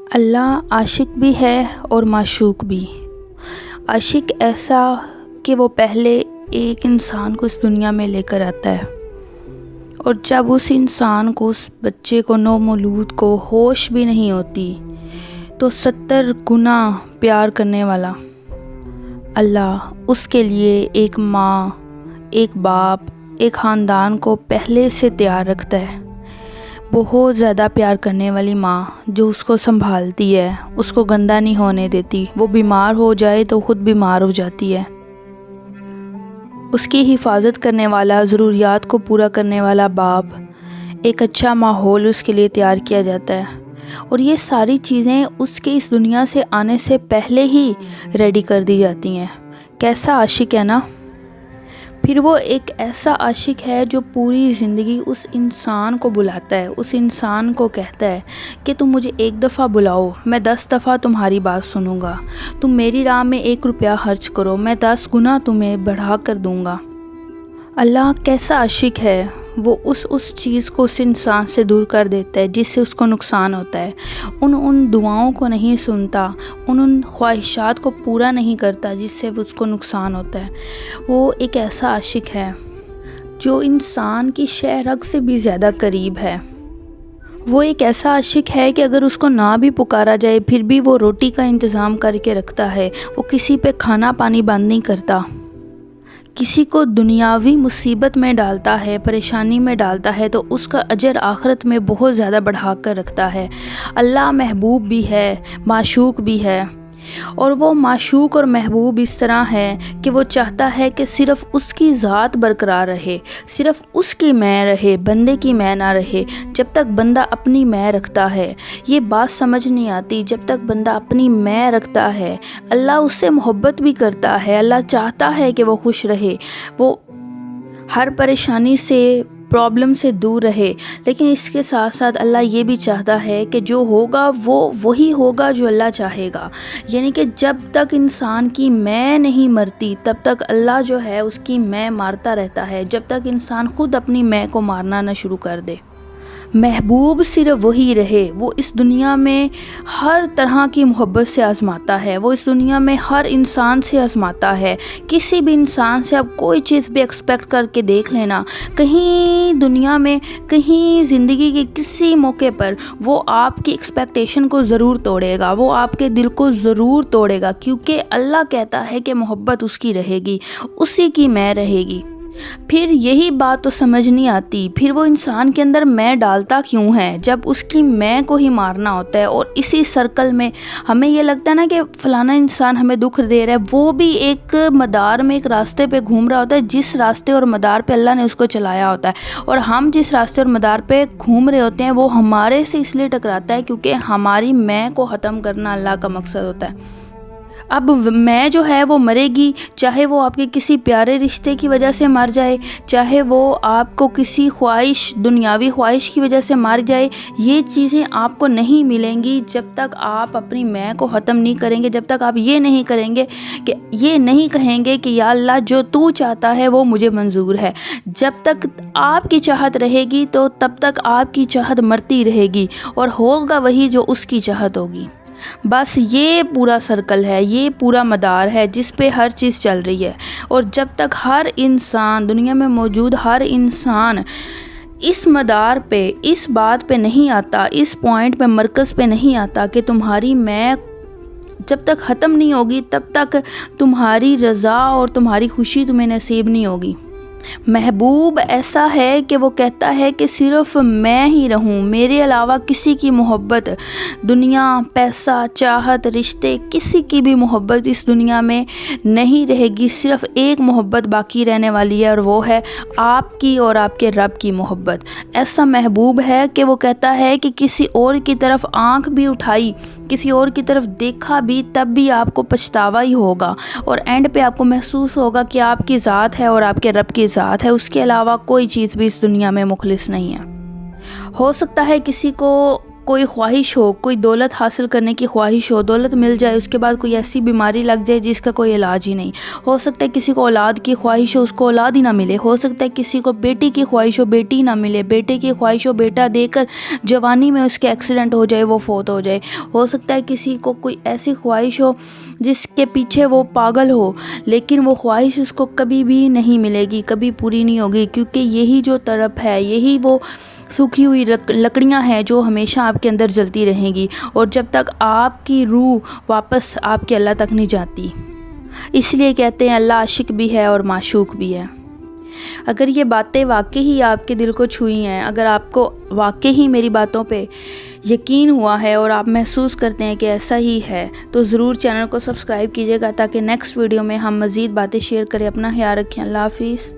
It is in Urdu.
اللہ عاشق بھی ہے اور معشوق بھی۔ عاشق ایسا کہ وہ پہلے ایک انسان کو اس دنیا میں لے کر آتا ہے، اور جب اس انسان کو، اس بچے کو، نومولود کو ہوش بھی نہیں ہوتی تو 70 گنا پیار کرنے والا اللہ اس کے لیے ایک ماں، ایک باپ، ایک خاندان کو پہلے سے تیار رکھتا ہے۔ بہت زیادہ پیار کرنے والی ماں جو اس کو سنبھالتی ہے، اس کو گندا نہیں ہونے دیتی، وہ بیمار ہو جائے تو خود بیمار ہو جاتی ہے۔ اس کی حفاظت کرنے والا، ضروریات کو پورا کرنے والا باپ، ایک اچھا ماحول اس کے لیے تیار کیا جاتا ہے، اور یہ ساری چیزیں اس کے اس دنیا سے آنے سے پہلے ہی ریڈی کر دی جاتی ہیں۔ کیسا عاشق ہے نا؟ پھر وہ ایک ایسا عاشق ہے جو پوری زندگی اس انسان کو بلاتا ہے، اس انسان کو کہتا ہے کہ تم مجھے ایک دفعہ بلاؤ، میں 10 دفعہ تمہاری بات سنوں گا، تم میری راہ میں 1 روپیہ خرچ کرو، میں 10 گنا تمہیں بڑھا کر دوں گا۔ اللہ کیسا عاشق ہے، وہ اس چیز کو اس انسان سے دور کر دیتا ہے جس سے اس کو نقصان ہوتا ہے، ان دعاؤں کو نہیں سنتا، ان خواہشات کو پورا نہیں کرتا جس سے اس کو نقصان ہوتا ہے۔ وہ ایک ایسا عاشق ہے جو انسان کی شہ رگ سے بھی زیادہ قریب ہے۔ وہ ایک ایسا عاشق ہے کہ اگر اس کو نہ بھی پکارا جائے پھر بھی وہ روٹی کا انتظام کر کے رکھتا ہے، وہ کسی پہ کھانا پانی بند نہیں کرتا۔ کسی کو دنیاوی مصیبت میں ڈالتا ہے، پریشانی میں ڈالتا ہے تو اس کا اجر آخرت میں بہت زیادہ بڑھا کر رکھتا ہے۔ اللہ محبوب بھی ہے، معشوق بھی ہے، اور وہ معشوق اور محبوب اس طرح ہے کہ وہ چاہتا ہے کہ صرف اس کی ذات برقرار رہے، صرف اس کی میں رہے، بندے کی میں نہ رہے۔ جب تک بندہ اپنی میں رکھتا ہے، یہ بات سمجھ نہیں آتی، جب تک بندہ اپنی میں رکھتا ہے اللہ اس سے محبت بھی کرتا ہے، اللہ چاہتا ہے کہ وہ خوش رہے، وہ ہر پریشانی سے، پرابلم سے دور رہے، لیکن اس کے ساتھ ساتھ اللہ یہ بھی چاہتا ہے کہ جو ہوگا وہ وہی ہوگا جو اللہ چاہے گا۔ یعنی کہ جب تک انسان کی میں نہیں مرتی تب تک اللہ جو ہے اس کی میں مارتا رہتا ہے، جب تک انسان خود اپنی میں کو مارنا نہ شروع کر دے۔ محبوب صرف وہی رہے، وہ اس دنیا میں ہر طرح کی محبت سے آزماتا ہے، وہ اس دنیا میں ہر انسان سے آزماتا ہے۔ کسی بھی انسان سے آپ کوئی چیز بھی ایکسپیکٹ کر کے دیکھ لینا، کہیں دنیا میں، کہیں زندگی کے کسی موقع پر وہ آپ کی ایکسپیکٹیشن کو ضرور توڑے گا، وہ آپ کے دل کو ضرور توڑے گا، کیونکہ اللہ کہتا ہے کہ محبت اس کی رہے گی، اسی کی میں رہے گی۔ پھر یہی بات تو سمجھ نہیں آتی، پھر وہ انسان کے اندر میں ڈالتا کیوں ہے جب اس کی میں کو ہی مارنا ہوتا ہے؟ اور اسی سرکل میں ہمیں یہ لگتا ہے نا کہ فلانا انسان ہمیں دکھ دے رہا ہے، وہ بھی ایک مدار میں، ایک راستے پہ گھوم رہا ہوتا ہے جس راستے اور مدار پہ اللہ نے اس کو چلایا ہوتا ہے، اور ہم جس راستے اور مدار پہ گھوم رہے ہوتے ہیں وہ ہمارے سے اس لیے ٹکراتا ہے کیونکہ ہماری میں کو ختم کرنا اللہ کا مقصد ہوتا ہے۔ اب میں جو ہے وہ مرے گی، چاہے وہ آپ کے کسی پیارے رشتے کی وجہ سے مر جائے، چاہے وہ آپ کو کسی خواہش، دنیاوی خواہش کی وجہ سے مر جائے، یہ چیزیں آپ کو نہیں ملیں گی جب تک آپ اپنی میں کو ختم نہیں کریں گے، جب تک آپ یہ نہیں کریں گے کہ یہ نہیں کہیں گے کہ یا اللہ جو تو چاہتا ہے وہ مجھے منظور ہے۔ جب تک آپ کی چاہت رہے گی تو تب تک آپ کی چاہت مرتی رہے گی، اور ہوگا وہی جو اس کی چاہت ہوگی۔ بس یہ پورا سرکل ہے، یہ پورا مدار ہے جس پہ ہر چیز چل رہی ہے، اور جب تک ہر انسان، دنیا میں موجود ہر انسان اس مدار پہ، اس بات پہ نہیں آتا، اس پوائنٹ پہ، مرکز پہ نہیں آتا کہ تمہاری میں جب تک ختم نہیں ہوگی تب تک تمہاری رضا اور تمہاری خوشی تمہیں نصیب نہیں ہوگی۔ محبوب ایسا ہے کہ وہ کہتا ہے کہ صرف میں ہی رہوں، میرے علاوہ کسی کی محبت، دنیا، پیسہ، چاہت، رشتے، کسی کی بھی محبت اس دنیا میں نہیں رہے گی، صرف ایک محبت باقی رہنے والی ہے، اور وہ ہے آپ کی اور آپ کے رب کی محبت۔ ایسا محبوب ہے کہ وہ کہتا ہے کہ کسی اور کی طرف آنکھ بھی اٹھائی، کسی اور کی طرف دیکھا بھی، تب بھی آپ کو پچھتاوا ہی ہوگا، اور اینڈ پہ آپ کو محسوس ہوگا کہ آپ کی ذات ہے اور آپ کے رب کی ذات ہے، اس کے علاوہ کوئی چیز بھی اس دنیا میں مخلص نہیں ہے۔ ہو سکتا ہے کسی کو کوئی خواہش ہو، کوئی دولت حاصل کرنے کی خواہش ہو، دولت مل جائے، اس کے بعد کوئی ایسی بیماری لگ جائے جس کا کوئی علاج ہی نہیں. ہو سکتا ہے کسی کو اولاد کی خواہش ہو، اس کو اولاد ہی نہ ملے. ہو سکتا ہے کسی کو بیٹی کی خواہش ہو، بیٹی نہ ملے. بیٹے کی خواہش ہو، بیٹا دے کر جوانی میں اس کے ایکسیڈنٹ ہو جائے، وہ فوت ہو جائے. ہو سکتا ہے کسی کو کوئی ایسی خواہش ہو جس کے پیچھے وہ پاگل ہو، لیکن وہ خواہش اس کو کبھی بھی نہیں ملے گی، کبھی پوری نہیں ہوگی، کیونکہ یہی جو تڑپ ہے، یہی وہ سوکھی ہوئی لکڑیاں ہیں جو ہمیشہ آپ کے اندر جلتی رہیں گی، اور جب تک آپ کی روح واپس آپ کے اللہ تک نہیں جاتی. اس لیے کہتے ہیں اللہ عاشق بھی ہے اور معشوق بھی ہے. اگر یہ باتیں واقعی آپ کے دل کو چھوئی ہیں، اگر آپ کو واقعی میری باتوں پہ یقین ہوا ہے اور آپ محسوس کرتے ہیں کہ ایسا ہی ہے، تو ضرور چینل کو سبسکرائب کیجیے گا تاکہ نیکسٹ ویڈیو میں ہم مزید باتیں شیئر کریں. اپنا خیال رکھیں. اللہ حافظ.